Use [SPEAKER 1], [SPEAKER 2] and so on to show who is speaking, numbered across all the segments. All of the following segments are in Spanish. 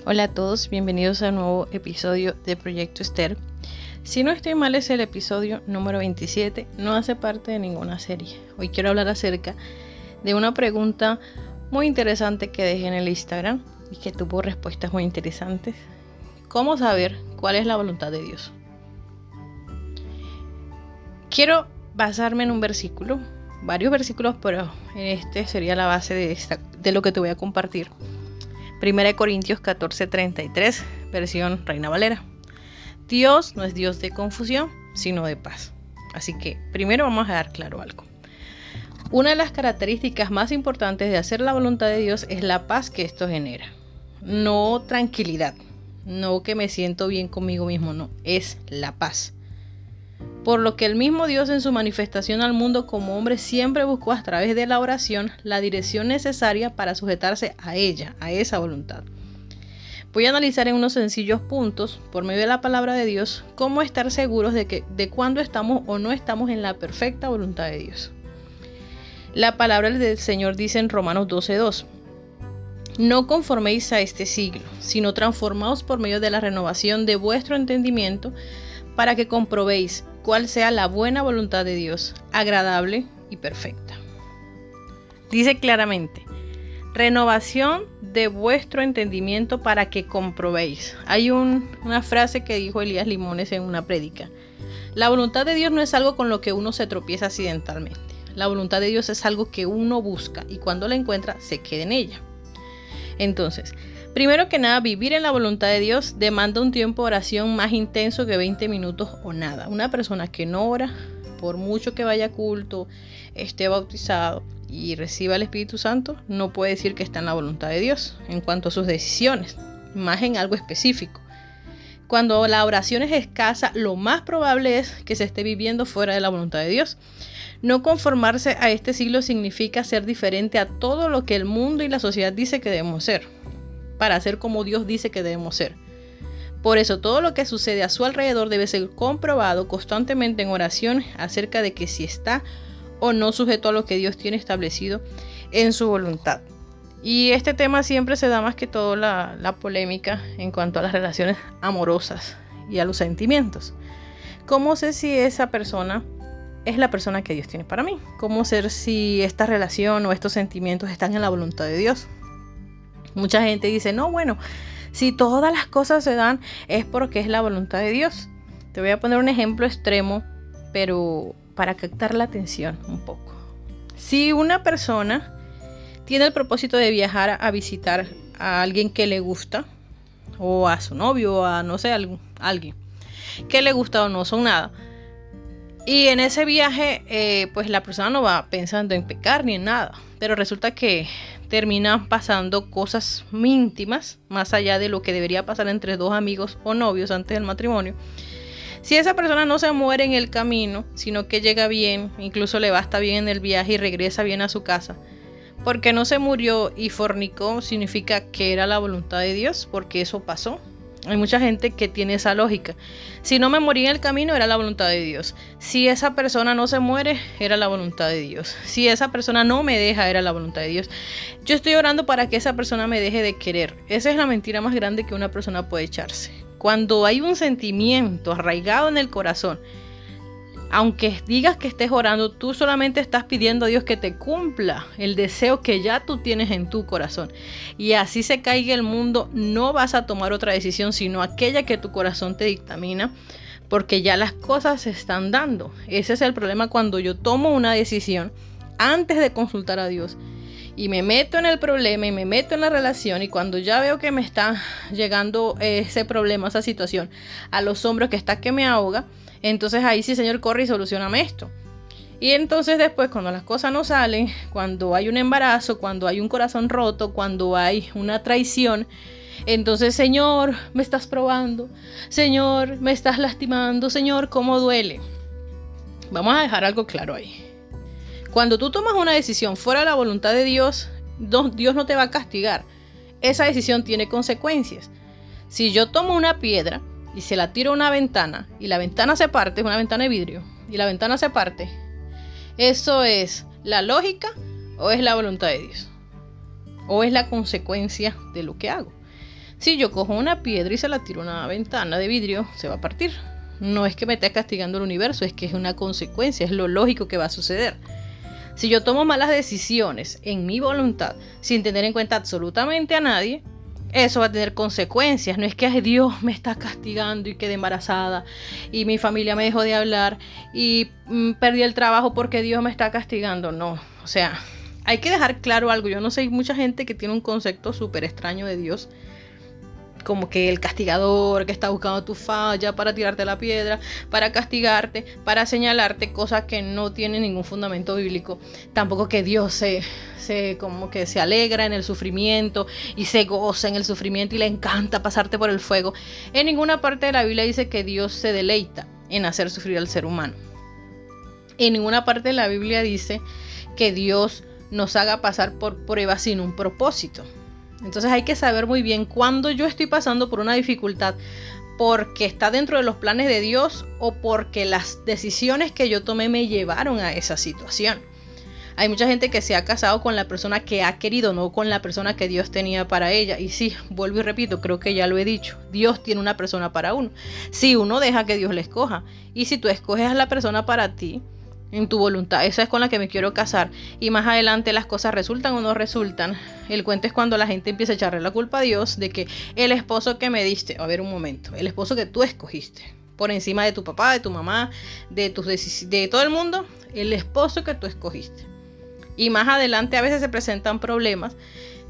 [SPEAKER 1] Hola a todos, bienvenidos a un nuevo episodio de Proyecto Esther. Si no estoy mal, es el episodio número 27, no hace parte de ninguna serie. Hoy quiero hablar acerca de una pregunta muy interesante que dejé en el Instagram y que tuvo respuestas muy interesantes. ¿Cómo saber cuál es la voluntad de Dios? Quiero basarme en un versículo, varios versículos, pero este sería la base de lo que te voy a compartir. 1 Corintios 14:33, versión Reina Valera. Dios no es Dios de confusión, sino de paz. Así que primero vamos a dar claro algo. Una de las características más importantes de hacer la voluntad de Dios es la paz que esto genera. No tranquilidad, no que me siento bien conmigo mismo, no, es la paz. Por lo que el mismo Dios en su manifestación al mundo como hombre siempre buscó a través de la oración la dirección necesaria para sujetarse a ella, a esa voluntad. Voy a analizar en unos sencillos puntos, por medio de la palabra de Dios, cómo estar seguros de cuándo estamos o no estamos en la perfecta voluntad de Dios. La palabra del Señor dice en Romanos 12:2, no conforméis a este siglo, sino transformaos por medio de la renovación de vuestro entendimiento, para que comprobéis cuál sea la buena voluntad de Dios, agradable y perfecta. Dice claramente, renovación de vuestro entendimiento para que comprobéis. Hay una frase que dijo Elías Limones en una prédica. La voluntad de Dios no es algo con lo que uno se tropieza accidentalmente. La voluntad de Dios es algo que uno busca y cuando la encuentra se queda en ella. Entonces, primero que nada, vivir en la voluntad de Dios demanda un tiempo de oración más intenso que 20 minutos o nada. Una persona que no ora, por mucho que vaya a culto, esté bautizado y reciba el Espíritu Santo, no puede decir que está en la voluntad de Dios en cuanto a sus decisiones, más en algo específico. Cuando la oración es escasa, lo más probable es que se esté viviendo fuera de la voluntad de Dios. No conformarse a este siglo significa ser diferente a todo lo que el mundo y la sociedad dice que debemos ser, para ser como Dios dice que debemos ser. Por eso todo lo que sucede a su alrededor debe ser comprobado constantemente en oración acerca de que si está o no sujeto a lo que Dios tiene establecido en su voluntad. Y este tema siempre se da más que todo la polémica en cuanto a las relaciones amorosas y a los sentimientos. ¿Cómo sé si esa persona es la persona que Dios tiene para mí? ¿Cómo sé si esta relación o estos sentimientos están en la voluntad de Dios? Mucha gente dice, no, bueno, si todas las cosas se dan es porque es la voluntad de Dios. Te voy a poner un ejemplo extremo, pero para captar la atención un poco. Si una persona tiene el propósito de viajar a visitar a alguien que le gusta, o a su novio, o a no sé, alguien que le gusta o no son nada, y en ese viaje pues la persona no va pensando en pecar ni en nada, pero resulta que terminan pasando cosas íntimas, más allá de lo que debería pasar entre dos amigos o novios antes del matrimonio. Si esa persona no se muere en el camino, sino que llega bien, incluso le va hasta bien en el viaje y regresa bien a su casa, porque no se murió y fornicó, significa que era la voluntad de Dios, porque eso pasó. Hay mucha gente que tiene esa lógica. Si no me morí en el camino, era la voluntad de Dios. Si esa persona no se muere, era la voluntad de Dios. Si esa persona no me deja, era la voluntad de Dios. Yo estoy orando para que esa persona me deje de querer. Esa es la mentira más grande que una persona puede echarse. Cuando hay un sentimiento arraigado en el corazón, aunque digas que estés orando, tú solamente estás pidiendo a Dios que te cumpla el deseo que ya tú tienes en tu corazón. Y así se caiga el mundo, no vas a tomar otra decisión sino aquella que tu corazón te dictamina, porque ya las cosas se están dando. Ese es el problema cuando yo tomo una decisión antes de consultar a Dios y me meto en el problema y me meto en la relación, y cuando ya veo que me está llegando ese problema, esa situación a los hombros que está que me ahoga, entonces ahí sí, Señor, corre y solucioname esto. Y entonces después, cuando las cosas no salen, cuando hay un embarazo, cuando hay un corazón roto, cuando hay una traición, entonces, Señor, me estás probando, Señor, me estás lastimando, Señor, ¿cómo duele? Vamos a dejar algo claro ahí. Cuando tú tomas una decisión fuera de la voluntad de Dios, Dios no te va a castigar. Esa decisión tiene consecuencias. Si yo tomo una piedra y se la tiro a una ventana y la ventana se parte, es una ventana de vidrio, y la ventana se parte, ¿eso es la lógica o es la voluntad de Dios? ¿O es la consecuencia de lo que hago? Si yo cojo una piedra y se la tiro a una ventana de vidrio, se va a partir. No es que me esté castigando el universo, es que es una consecuencia, es lo lógico que va a suceder. Si yo tomo malas decisiones en mi voluntad, sin tener en cuenta absolutamente a nadie, eso va a tener consecuencias. No es que ay, Dios me está castigando y quedé embarazada y mi familia me dejó de hablar y perdí el trabajo porque Dios me está castigando. No, o sea, hay que dejar claro algo. Yo no sé, hay mucha gente que tiene un concepto súper extraño de Dios, como que el castigador que está buscando tu falla para tirarte la piedra, para castigarte, para señalarte, cosas que no tienen ningún fundamento bíblico. Tampoco que Dios como que se alegra en el sufrimiento y se goza en el sufrimiento y le encanta pasarte por el fuego. En ninguna parte de la Biblia dice que Dios se deleita en hacer sufrir al ser humano. En ninguna parte de la Biblia dice que Dios nos haga pasar por pruebas sin un propósito. Entonces hay que saber muy bien cuándo yo estoy pasando por una dificultad porque está dentro de los planes de Dios o porque las decisiones que yo tomé me llevaron a esa situación. Hay mucha gente que se ha casado con la persona que ha querido, no con la persona que Dios tenía para ella. Y sí, vuelvo y repito, creo que ya lo he dicho, Dios tiene una persona para uno. Si uno deja que Dios le escoja, y si tú escoges a la persona para ti, en tu voluntad, esa es con la que me quiero casar, y más adelante las cosas resultan o no resultan, el cuento es cuando la gente empieza a echarle la culpa a Dios de que el esposo que me diste, a ver un momento, el esposo que tú escogiste, por encima de tu papá, de tu mamá, de todo el mundo, el esposo que tú escogiste. Y más adelante a veces se presentan problemas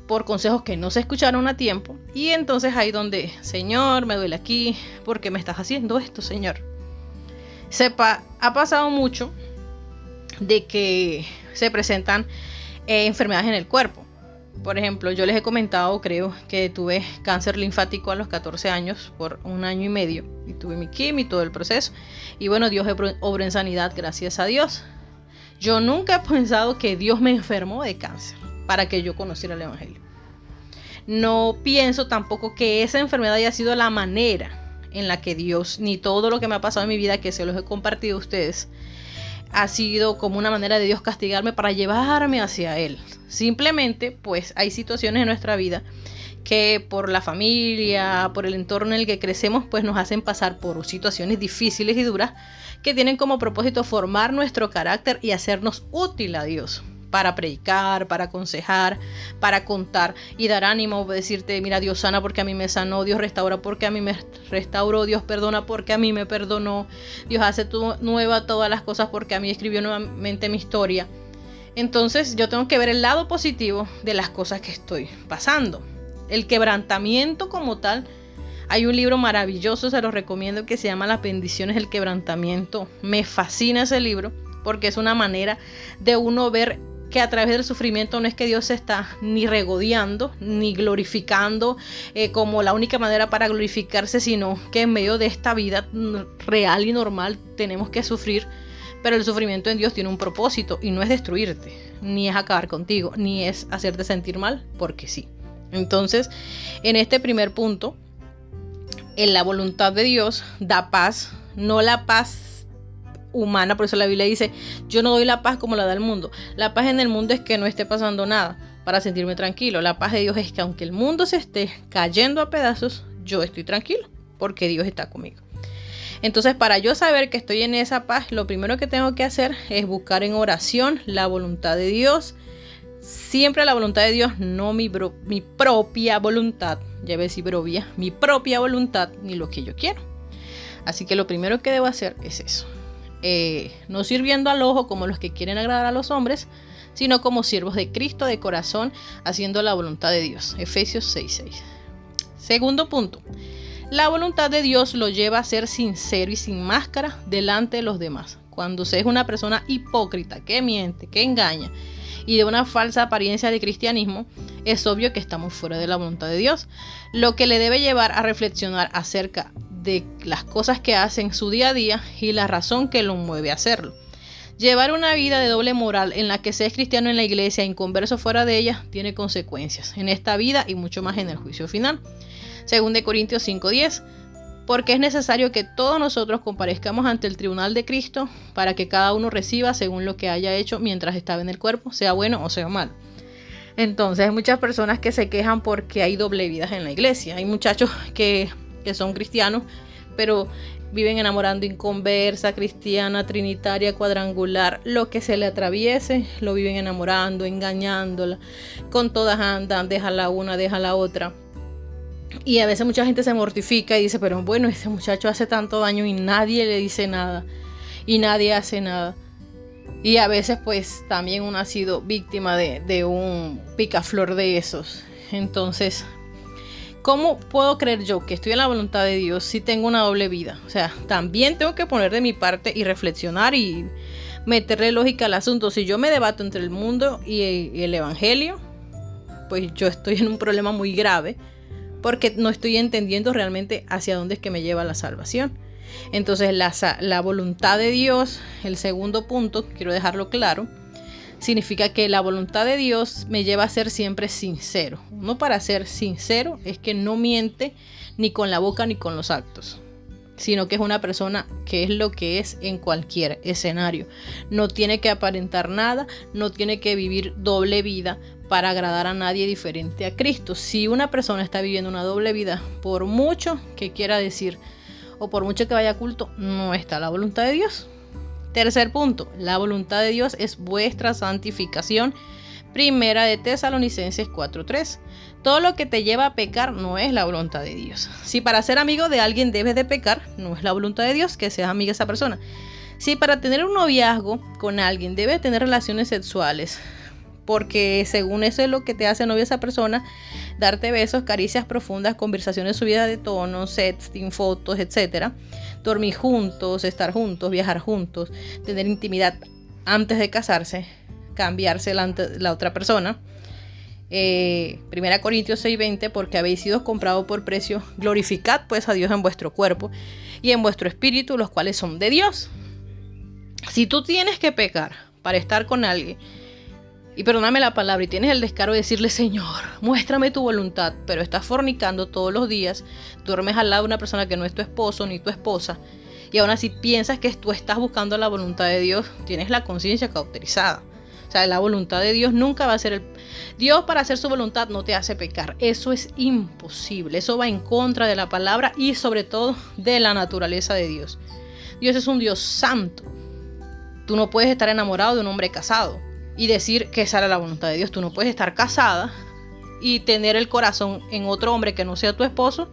[SPEAKER 1] por consejos que no se escucharon a tiempo, y entonces ahí donde, Señor, me duele aquí, ¿por qué me estás haciendo esto, Señor? Ha pasado mucho de que se presentan enfermedades en el cuerpo. Por ejemplo, yo les he comentado, creo, que tuve cáncer linfático a los 14 años por 1 año y medio y tuve mi quimio y todo el proceso. Y bueno, Dios obró en sanidad, gracias a Dios. Yo nunca he pensado que Dios me enfermó de cáncer para que yo conociera el Evangelio. No pienso tampoco que esa enfermedad haya sido la manera en la que Dios, ni todo lo que me ha pasado en mi vida, que se los he compartido a ustedes, ha sido como una manera de Dios castigarme para llevarme hacia Él. Simplemente, pues, hay situaciones en nuestra vida que por la familia, por el entorno en el que crecemos, pues nos hacen pasar por situaciones difíciles y duras que tienen como propósito formar nuestro carácter y hacernos útil a Dios. Para predicar, para aconsejar, para contar y dar ánimo, decirte, mira, Dios sana porque a mí me sanó, Dios restaura porque a mí me restauró, Dios perdona porque a mí me perdonó, Dios hace nueva todas las cosas porque a mí escribió nuevamente mi historia. Entonces yo tengo que ver el lado positivo de las cosas que estoy pasando. El quebrantamiento como tal, hay un libro maravilloso, se los recomiendo, que se llama Las bendiciones del quebrantamiento. Me fascina ese libro porque es una manera de uno ver que a través del sufrimiento no es que Dios se está ni regodeando, ni glorificando como la única manera para glorificarse, sino que en medio de esta vida real y normal tenemos que sufrir, pero el sufrimiento en Dios tiene un propósito y no es destruirte, ni es acabar contigo, ni es hacerte sentir mal, porque sí. Entonces, en este primer punto, en la voluntad de Dios da paz, no la paz humana, por eso la Biblia dice, yo no doy la paz como la da el mundo. La paz en el mundo es que no esté pasando nada para sentirme tranquilo. La paz de Dios es que aunque el mundo se esté cayendo a pedazos, yo estoy tranquilo porque Dios está conmigo. Entonces, para yo saber que estoy en esa paz, lo primero que tengo que hacer es buscar en oración la voluntad de Dios. Siempre la voluntad de Dios, no mi propia voluntad, ya ves si brovia, mi propia voluntad ni lo que yo quiero. Así que lo primero que debo hacer es eso. No sirviendo al ojo como los que quieren agradar a los hombres, sino como siervos de Cristo de corazón, haciendo la voluntad de Dios. Efesios 6:6. Segundo punto. La voluntad de Dios lo lleva a ser sincero y sin máscara delante de los demás. Cuando se es una persona hipócrita, que miente, que engaña y de una falsa apariencia de cristianismo, es obvio que estamos fuera de la voluntad de Dios, lo que le debe llevar a reflexionar acerca de las cosas que hace en su día a día y la razón que lo mueve a hacerlo. Llevar una vida de doble moral en la que se es cristiano en la iglesia e inconverso fuera de ella tiene consecuencias en esta vida y mucho más en el juicio final. Según de Corintios 5:10, porque es necesario que todos nosotros comparezcamos ante el tribunal de Cristo para que cada uno reciba según lo que haya hecho mientras estaba en el cuerpo, sea bueno o sea malo. Entonces hay muchas personas que se quejan porque hay doble vidas en la iglesia. Hay muchachos que son cristianos, pero viven enamorando inconversa, cristiana, trinitaria, cuadrangular, lo que se le atraviese, lo viven enamorando, engañándola, con todas andan, deja la una, deja la otra. Y a veces mucha gente se mortifica y dice, pero bueno, ese muchacho hace tanto daño y nadie le dice nada, y nadie hace nada. Y a veces pues también uno ha sido víctima de un picaflor de esos. Entonces, ¿cómo puedo creer yo que estoy en la voluntad de Dios si tengo una doble vida? O sea, también tengo que poner de mi parte y reflexionar y meterle lógica al asunto. Si yo me debato entre el mundo y el evangelio, pues yo estoy en un problema muy grave, porque no estoy entendiendo realmente hacia dónde es que me lleva la salvación. Entonces la voluntad de Dios, el segundo punto, quiero dejarlo claro, significa que la voluntad de Dios me lleva a ser siempre sincero. No, para ser sincero es que no miente ni con la boca ni con los actos, sino que es una persona que es lo que es en cualquier escenario. No tiene que aparentar nada, no tiene que vivir doble vida para agradar a nadie diferente a Cristo. Si una persona está viviendo una doble vida, por mucho que quiera decir o por mucho que vaya a culto, no está la voluntad de Dios. Tercer punto, la voluntad de Dios es vuestra santificación. Primera de Tesalonicenses 4:3. Todo lo que te lleva a pecar no es la voluntad de Dios. Si para ser amigo de alguien debes de pecar, no es la voluntad de Dios que seas amiga de esa persona. Si para tener un noviazgo con alguien debes tener relaciones sexuales, porque según eso es lo que te hace novia esa persona, darte besos, caricias profundas, conversaciones subidas de tono, sexting, fotos, etc. Dormir juntos, estar juntos, viajar juntos, tener intimidad antes de casarse, cambiarse la otra persona. 1 Corintios 6:20, porque habéis sido comprados por precio, glorificad pues a Dios en vuestro cuerpo y en vuestro espíritu, los cuales son de Dios. Si tú tienes que pecar para estar con alguien, y perdóname la palabra, y tienes el descaro de decirle, Señor, muéstrame tu voluntad, pero estás fornicando todos los días, duermes al lado de una persona que no es tu esposo ni tu esposa, y aún así piensas que tú estás buscando la voluntad de Dios, tienes la conciencia cauterizada. O sea, la voluntad de Dios nunca va a ser Dios, para hacer su voluntad no te hace pecar. Eso es imposible. Eso va en contra de la palabra y sobre todo de la naturaleza de Dios. Dios es un Dios santo. Tú no puedes estar enamorado de un hombre casado y decir que esa era la voluntad de Dios. Tú no puedes estar casada y tener el corazón en otro hombre que no sea tu esposo.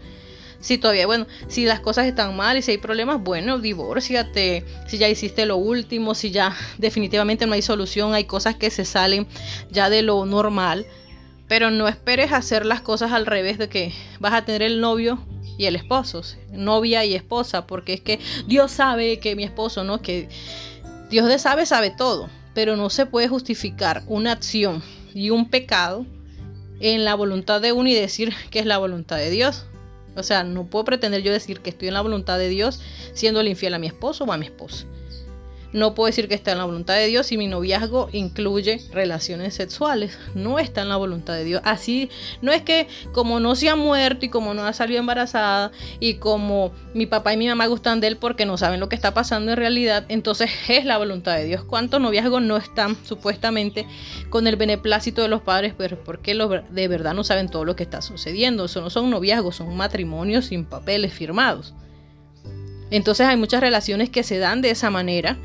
[SPEAKER 1] Si todavía, si las cosas están mal y si hay problemas, divórciate. Si ya hiciste lo último, si ya definitivamente no hay solución, hay cosas que se salen ya de lo normal. Pero no esperes hacer las cosas al revés, de que vas a tener el novio y el esposo, novia y esposa, porque es que Dios sabe que mi esposo, ¿no? Que Dios sabe todo, pero no se puede justificar una acción y un pecado en la voluntad de uno y decir que es la voluntad de Dios. O sea, no puedo pretender yo decir que estoy en la voluntad de Dios siendo infiel a mi esposo o a mi esposa. No puedo decir que está en la voluntad de Dios si mi noviazgo incluye relaciones sexuales. No está en la voluntad de Dios. Así no es que como no se ha muerto y como no ha salido embarazada y como mi papá y mi mamá gustan de él porque no saben lo que está pasando en realidad, entonces es la voluntad de Dios. ¿Cuántos noviazgos no están supuestamente con el beneplácito de los padres? Pero porque de verdad no saben todo lo que está sucediendo. Eso no son noviazgos, son matrimonios sin papeles firmados. Entonces hay muchas relaciones que se dan de esa manera,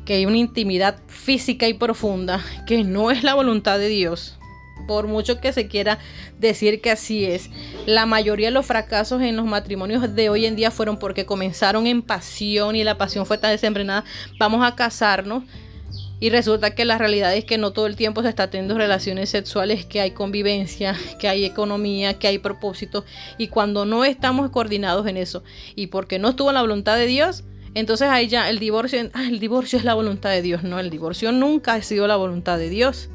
[SPEAKER 1] que hay una intimidad física y profunda que no es la voluntad de Dios, por mucho que se quiera decir que así es. La mayoría de los fracasos en los matrimonios de hoy en día fueron porque comenzaron en pasión y la pasión fue tan desenfrenada, vamos a casarnos, y resulta que la realidad es que no todo el tiempo se está teniendo relaciones sexuales, que hay convivencia, que hay economía, que hay propósito, y cuando no estamos coordinados en eso y porque no estuvo en la voluntad de Dios, entonces ahí ya el divorcio es la voluntad de Dios. No, el divorcio nunca ha sido la voluntad de Dios.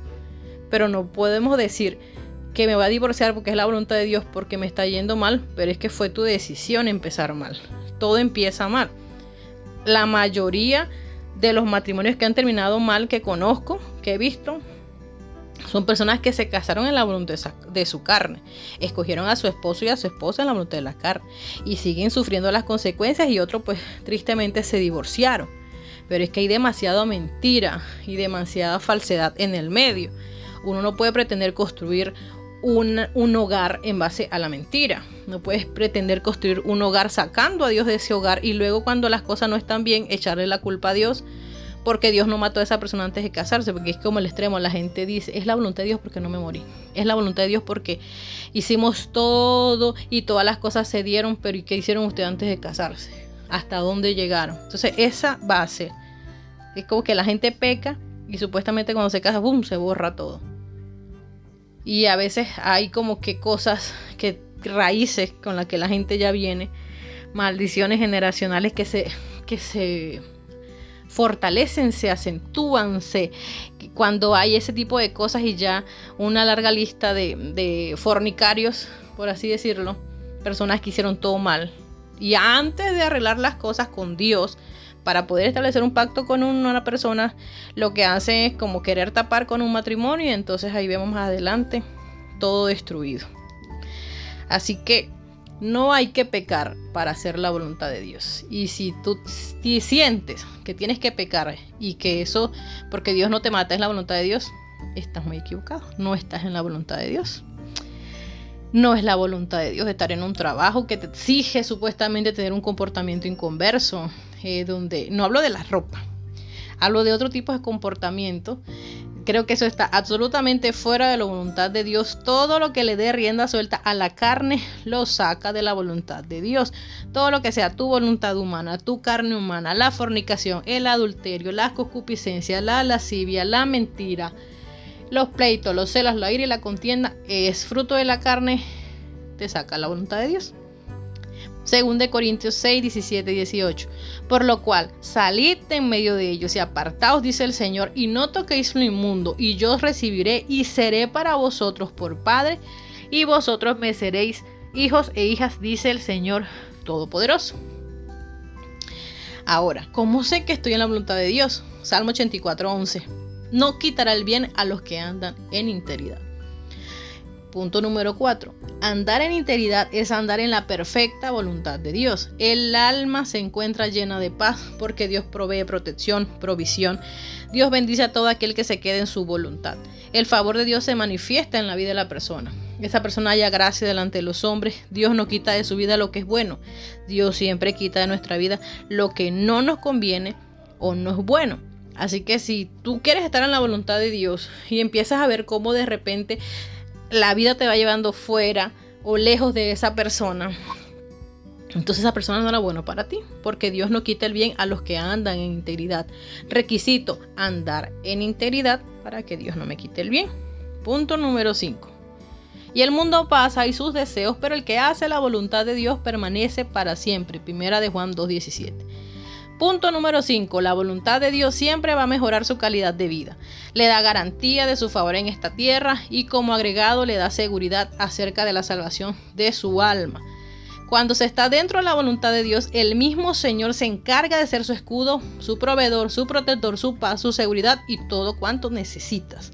[SPEAKER 1] Pero no podemos decir que me voy a divorciar porque es la voluntad de Dios porque me está yendo mal, pero es que fue tu decisión empezar mal. Todo empieza mal. La mayoría de los matrimonios que han terminado mal, que conozco, que he visto, son personas que se casaron en la voluntad de su carne. Escogieron a su esposo y a su esposa en la voluntad de la carne. Y siguen sufriendo las consecuencias, y otros pues tristemente se divorciaron. Pero es que hay demasiada mentira y demasiada falsedad en el medio. Uno no puede pretender construir un hogar en base a la mentira. No puedes pretender construir un hogar sacando a Dios de ese hogar y luego cuando las cosas no están bien echarle la culpa a Dios porque Dios no mató a esa persona antes de casarse, porque es como el extremo. La gente dice, es la voluntad de Dios porque no me morí, es la voluntad de Dios porque hicimos todo y todas las cosas se dieron, pero ¿y qué hicieron ustedes antes de casarse? ¿Hasta dónde llegaron? Entonces esa base es como que la gente peca y supuestamente cuando se casa, ¡boom!, se borra todo. Y a veces hay como que cosas, que raíces con las que la gente ya viene, maldiciones generacionales que se fortalecen, se acentúan, cuando hay ese tipo de cosas y ya una larga lista de fornicarios, por así decirlo, personas que hicieron todo mal. Y antes de arreglar las cosas con Dios, para poder establecer un pacto con una persona, lo que hacen es como querer tapar con un matrimonio y entonces ahí vemos más adelante todo destruido. Así que no hay que pecar para hacer la voluntad de Dios. Y si tú sientes que tienes que pecar y que eso, porque Dios no te mata, es la voluntad de Dios, estás muy equivocado. No estás en la voluntad de Dios. No es la voluntad de Dios estar en un trabajo que te exige supuestamente tener un comportamiento inconverso, donde no hablo de la ropa, hablo de otro tipo de comportamiento. Creo que eso está absolutamente fuera de la voluntad de Dios. Todo lo que le dé rienda suelta a la carne lo saca de la voluntad de Dios. Todo lo que sea tu voluntad humana, tu carne humana, la fornicación, el adulterio, la concupiscencia, la lascivia, la mentira, los pleitos, los celos, la ira y la contienda, es fruto de la carne, te saca la voluntad de Dios. 2 Corintios 6, 17 y 18. Por lo cual, salid en medio de ellos y apartaos, dice el Señor, y no toquéis lo inmundo, y yo os recibiré y seré para vosotros por Padre, y vosotros me seréis hijos e hijas, dice el Señor Todopoderoso. Ahora, ¿cómo sé que estoy en la voluntad de Dios? Salmo 84, 11. No quitará el bien a los que andan en integridad. Punto número 4. Andar en integridad es andar en la perfecta voluntad de Dios. El alma se encuentra llena de paz porque Dios provee protección, provisión. Dios bendice a todo aquel que se quede en su voluntad. El favor de Dios se manifiesta en la vida de la persona. Esa persona halla gracia delante de los hombres. Dios no quita de su vida lo que es bueno. Dios siempre quita de nuestra vida lo que no nos conviene o no es bueno. Así que si tú quieres estar en la voluntad de Dios y empiezas a ver cómo de repente la vida te va llevando fuera o lejos de esa persona, entonces esa persona no era bueno para ti, porque Dios no quita el bien a los que andan en integridad. Requisito, andar en integridad para que Dios no me quite el bien. Punto número 5. Y el mundo pasa y sus deseos, pero el que hace la voluntad de Dios permanece para siempre. 1 Juan 2:17. Punto número 5. La voluntad de Dios siempre va a mejorar su calidad de vida. Le da garantía de su favor en esta tierra y como agregado le da seguridad acerca de la salvación de su alma. Cuando se está dentro de la voluntad de Dios, el mismo Señor se encarga de ser su escudo, su proveedor, su protector, su paz, su seguridad y todo cuanto necesitas.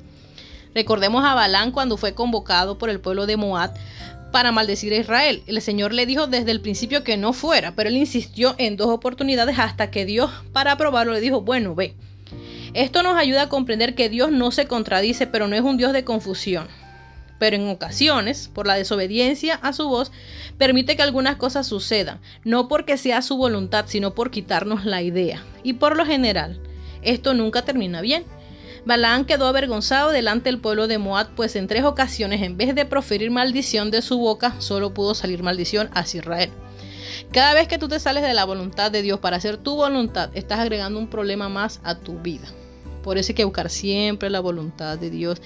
[SPEAKER 1] Recordemos a Balaam cuando fue convocado por el pueblo de Moab para maldecir a Israel. El Señor le dijo desde el principio que no fuera, pero él insistió en 2 oportunidades hasta que Dios, para probarlo, le dijo, bueno, ve. Esto nos ayuda a comprender que Dios no se contradice, pero no es un Dios de confusión. Pero en ocasiones, por la desobediencia a su voz, permite que algunas cosas sucedan, no porque sea su voluntad, sino por quitarnos la idea. Y por lo general, esto nunca termina bien. Balaam quedó avergonzado delante del pueblo de Moab, pues en 3 ocasiones, en vez de proferir maldición de su boca, solo pudo salir maldición hacia Israel. Cada vez que tú te sales de la voluntad de Dios para hacer tu voluntad, estás agregando un problema más a tu vida. Por eso hay que buscar siempre la voluntad de Dios.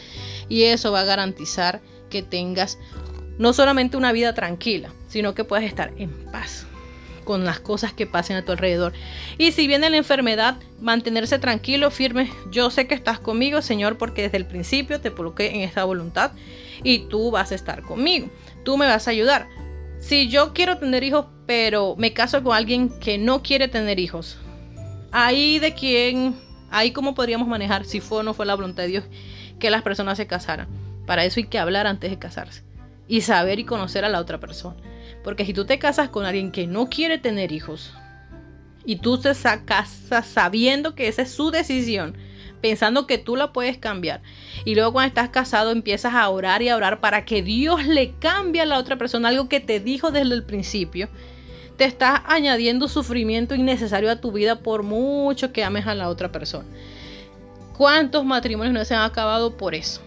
[SPEAKER 1] Y eso va a garantizar que tengas no solamente una vida tranquila, sino que puedas estar en paz con las cosas que pasen a tu alrededor. Y si viene la enfermedad, mantenerse tranquilo, firme. Yo sé que estás conmigo, Señor, porque desde el principio te coloqué en esta voluntad y tú vas a estar conmigo. Tú me vas a ayudar. Si yo quiero tener hijos, pero me caso con alguien que no quiere tener hijos, ahí cómo podríamos manejar si fue o no fue la voluntad de Dios que las personas se casaran. Para eso hay que hablar antes de casarse y saber y conocer a la otra persona. Porque si tú te casas con alguien que no quiere tener hijos y tú te casas sabiendo que esa es su decisión, pensando que tú la puedes cambiar. Y luego cuando estás casado empiezas a orar y a orar para que Dios le cambie a la otra persona algo que te dijo desde el principio. Te estás añadiendo sufrimiento innecesario a tu vida por mucho que ames a la otra persona. ¿Cuántos matrimonios no se han acabado por eso?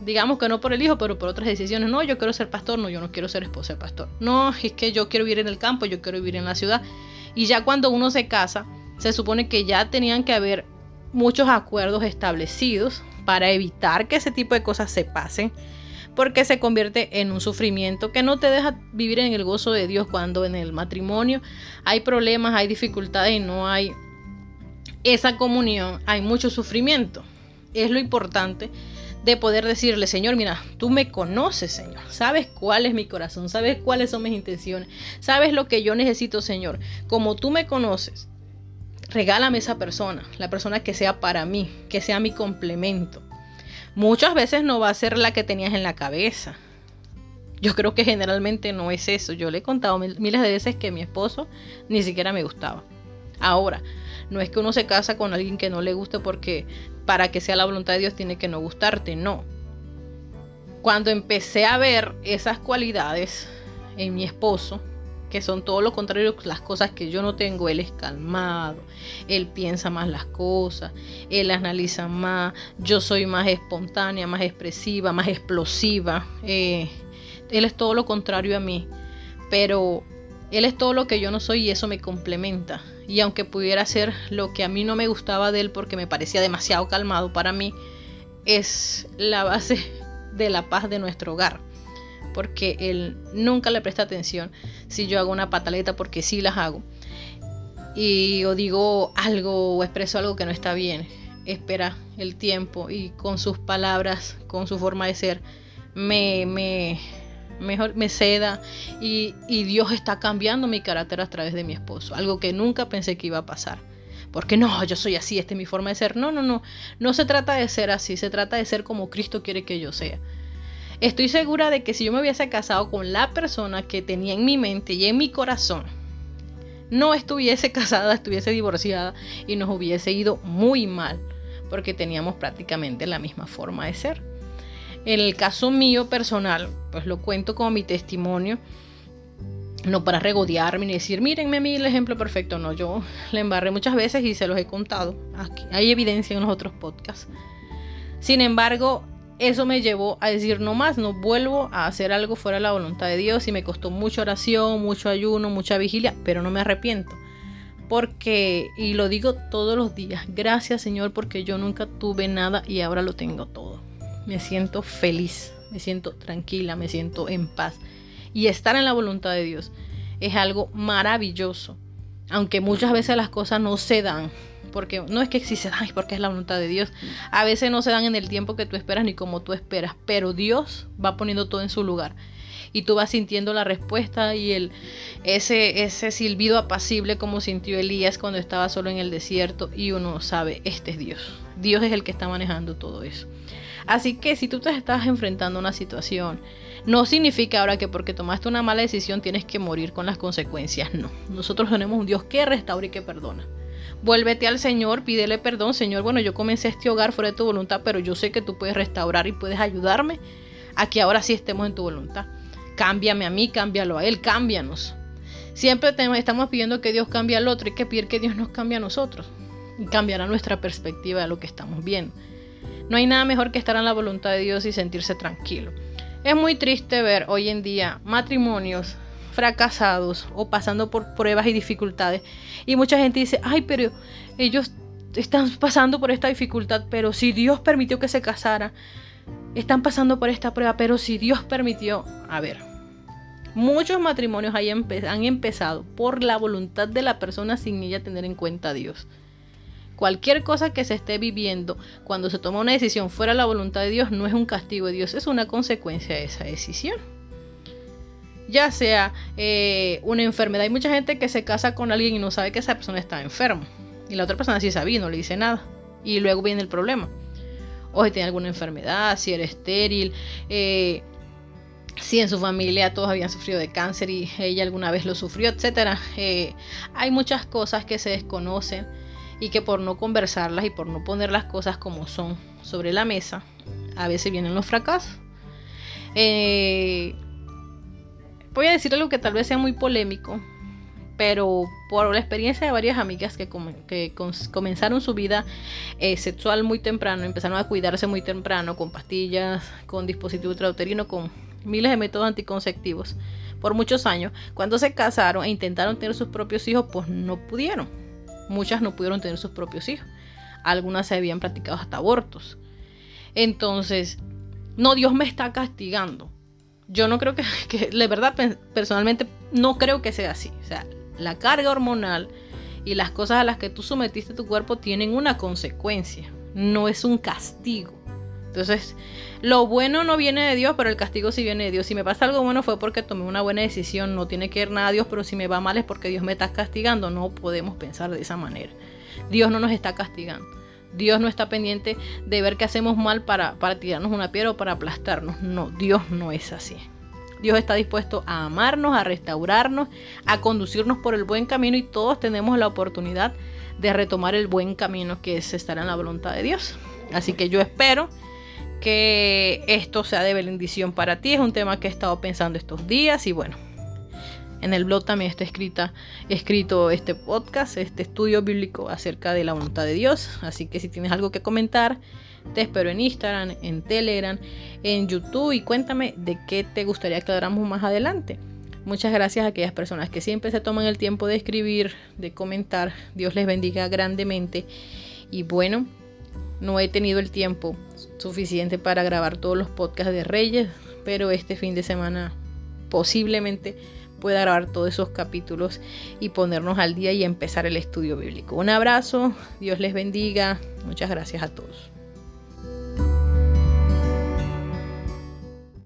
[SPEAKER 1] Digamos que no por el hijo, pero por otras decisiones. No, yo quiero ser pastor, no, yo no quiero ser esposa de pastor. No, es que yo quiero vivir en el campo, yo quiero vivir en la ciudad. Y ya cuando uno se casa, se supone que ya tenían que haber muchos acuerdos establecidos para evitar que ese tipo de cosas se pasen, porque se convierte en un sufrimiento que no te deja vivir en el gozo de Dios cuando en el matrimonio hay problemas, hay dificultades y no hay esa comunión, hay mucho sufrimiento. Es lo importante de poder decirle, Señor, mira, tú me conoces, Señor, sabes cuál es mi corazón, sabes cuáles son mis intenciones, sabes lo que yo necesito, Señor, como tú me conoces, regálame esa persona, la persona que sea para mí, que sea mi complemento. Muchas veces no va a ser la que tenías en la cabeza. Yo creo que generalmente no es eso. Yo le he contado miles de veces que mi esposo ni siquiera me gustaba. Ahora, no es que uno se casa con alguien que no le guste porque para que sea la voluntad de Dios tiene que no gustarte, no. Cuando empecé a ver esas cualidades en mi esposo, que son todo lo contrario a las cosas que yo no tengo, él es calmado, él piensa más las cosas, él analiza más, yo soy más espontánea, más expresiva, más explosiva, él es todo lo contrario a mí, pero él es todo lo que yo no soy y eso me complementa. Y aunque pudiera ser lo que a mí no me gustaba de él porque me parecía demasiado calmado para mí, es la base de la paz de nuestro hogar. Porque él nunca le presta atención si yo hago una pataleta, porque sí las hago. Y o digo algo o expreso algo que no está bien. Espera el tiempo y con sus palabras, con su forma de ser, me ceda y Dios está cambiando mi carácter a través de mi esposo, algo que nunca pensé que iba a pasar, porque no, yo soy así, esta es mi forma de ser. No se trata de ser así, se trata de ser como Cristo quiere que yo sea. Estoy segura de que si yo me hubiese casado con la persona que tenía en mi mente y en mi corazón, no estuviese casada, estuviese divorciada y nos hubiese ido muy mal, porque teníamos prácticamente la misma forma de ser. En el caso mío personal, pues lo cuento como mi testimonio, no para regodearme ni decir, mírenme a mí el ejemplo perfecto. No, yo la embarré muchas veces y se los he contado. Aquí hay evidencia en los otros podcasts. Sin embargo, eso me llevó a decir no más, no vuelvo a hacer algo fuera de la voluntad de Dios, y me costó mucha oración, mucho ayuno, mucha vigilia, pero no me arrepiento. Porque, y lo digo todos los días, gracias Señor, porque yo nunca tuve nada y ahora lo tengo todo. Me siento feliz, me siento tranquila, me siento en paz. Y estar en la voluntad de Dios es algo maravilloso. Aunque muchas veces las cosas no se dan, porque no es que sí se dan, es porque es la voluntad de Dios. A veces no se dan en el tiempo que tú esperas ni como tú esperas, pero Dios va poniendo todo en su lugar. Y tú vas sintiendo la respuesta y ese silbido apacible como sintió Elías cuando estaba solo en el desierto, y uno sabe, este es Dios. Dios es el que está manejando todo eso. Así que si tú te estás enfrentando a una situación, no significa ahora que porque tomaste una mala decisión tienes que morir con las consecuencias. No, nosotros tenemos un Dios que restaura y que perdona. Vuélvete al Señor, pídele perdón. Señor, bueno, yo comencé este hogar fuera de tu voluntad, pero yo sé que tú puedes restaurar y puedes ayudarme a que ahora sí estemos en tu voluntad. Cámbiame a mí, cámbialo a él, cámbianos. Siempre estamos pidiendo que Dios cambie al otro, y hay que pedir que Dios nos cambie a nosotros y cambiará nuestra perspectiva de lo que estamos viendo. No hay nada mejor que estar en la voluntad de Dios y sentirse tranquilo. Es muy triste ver hoy en día matrimonios fracasados o pasando por pruebas y dificultades, y mucha gente dice, ay, pero ellos están pasando por esta dificultad, pero si Dios permitió que se casara, están pasando por esta prueba, pero si Dios permitió. A ver, muchos matrimonios han empezado por la voluntad de la persona sin ella tener en cuenta a Dios. Cualquier cosa que se esté viviendo cuando se toma una decisión fuera de la voluntad de Dios no es un castigo de Dios, es una consecuencia de esa decisión. Ya sea una enfermedad. Hay mucha gente que se casa con alguien y no sabe que esa persona está enferma, y la otra persona sí sabía y no le dice nada, y luego viene el problema. O si tiene alguna enfermedad, si era estéril, si en su familia todos habían sufrido de cáncer y ella alguna vez lo sufrió, etc. Hay muchas cosas que se desconocen y que por no conversarlas y por no poner las cosas como son sobre la mesa, a veces vienen los fracasos. Voy a decir algo que tal vez sea muy polémico, pero por la experiencia de varias amigas que comenzaron su vida sexual muy temprano, empezaron a cuidarse muy temprano con pastillas, con dispositivo intrauterino, con miles de métodos anticonceptivos por muchos años. Cuando se casaron e intentaron tener sus propios hijos, pues no pudieron. Muchas no pudieron tener sus propios hijos. Algunas se habían practicado hasta abortos. Entonces, no, Dios me está castigando. Yo no creo que de verdad, personalmente, no creo que sea así. O sea, la carga hormonal y las cosas a las que tú sometiste tu cuerpo tienen una consecuencia. No es un castigo. Entonces, lo bueno no viene de Dios, pero el castigo sí viene de Dios. Si me pasa algo bueno fue porque tomé una buena decisión. No tiene que ver nada a Dios, pero si me va mal es porque Dios me está castigando. No podemos pensar de esa manera. Dios no nos está castigando. Dios no está pendiente de ver qué hacemos mal para tirarnos una piedra o para aplastarnos. No, Dios no es así. Dios está dispuesto a amarnos, a restaurarnos, a conducirnos por el buen camino, y todos tenemos la oportunidad de retomar el buen camino, que es estar en la voluntad de Dios. Así que yo espero que esto sea de bendición para ti. Es un tema que he estado pensando estos días, y bueno, en el blog también está escrito este podcast, este estudio bíblico acerca de la voluntad de Dios. Así que si tienes algo que comentar, te espero en Instagram, en Telegram, en YouTube, y cuéntame de qué te gustaría que habláramos más adelante. Muchas gracias a aquellas personas que siempre se toman el tiempo de escribir, de comentar. Dios les bendiga grandemente. Y bueno, no he tenido el tiempo suficiente para grabar todos los podcasts de Reyes, pero este fin de semana posiblemente pueda grabar todos esos capítulos y ponernos al día y empezar el estudio bíblico. Un abrazo, Dios les bendiga, muchas gracias a todos.